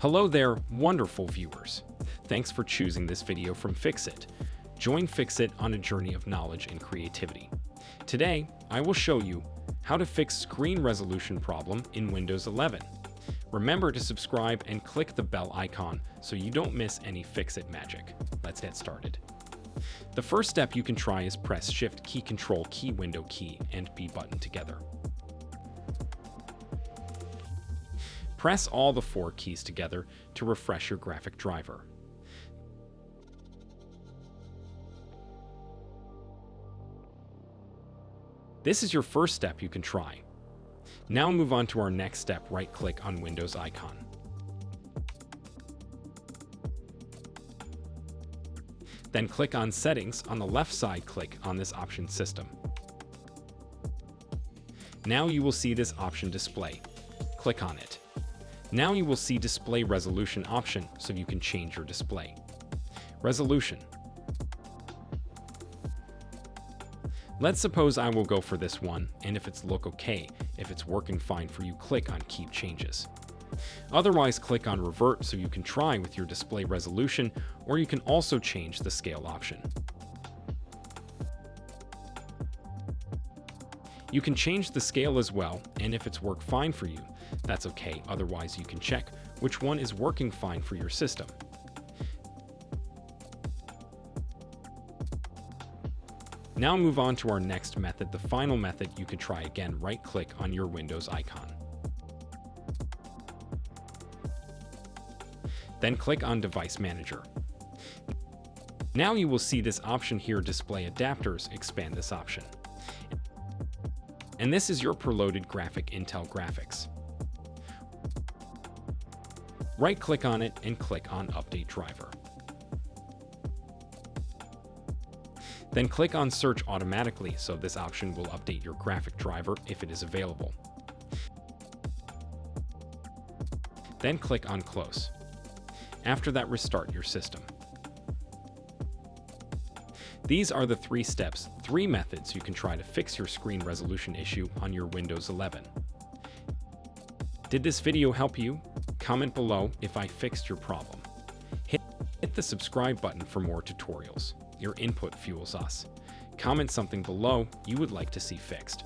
Hello there, wonderful viewers. Thanks for choosing this video from Fixit. Join Fixit on a journey of knowledge and creativity. Today, I will show you how to fix screen resolution problem in Windows 11. Remember to subscribe and click the bell icon so you don't miss any Fixit magic. Let's get started. The first step you can try is press Shift key, Control key, Window key, and B button together. Press all the 4 keys together to refresh your graphic driver. This is your first step you can try. Now move on to our next step. Right-click on Windows icon. Then click on Settings. On the left side, click on this option System. Now you will see this option display. Click on it. Now you will see Display Resolution option, so you can change your display resolution. Let's suppose I will go for this one, and if it's look okay, if it's working fine for you, click on Keep Changes. Otherwise, click on Revert so you can try with your display resolution, or you can also change the scale option. You can change the scale as well, and if it's worked fine for you, that's okay. Otherwise, you can check which one is working fine for your system. Now move on to our next method, the final method. You can try again. Right-click on your Windows icon. Then click on Device Manager. Now you will see this option here, Display Adapters. Expand this option. And this is your preloaded graphic, Intel graphics. Right-click on it and click on Update Driver. Then click on Search Automatically, so this option will update your graphic driver if it is available. Then click on Close. After that, restart your system. These are the 3 steps, 3 methods you can try to fix your screen resolution issue on your Windows 11. Did this video help you? Comment below if I fixed your problem. Hit the subscribe button for more tutorials. Your input fuels us. Comment something below you would like to see fixed.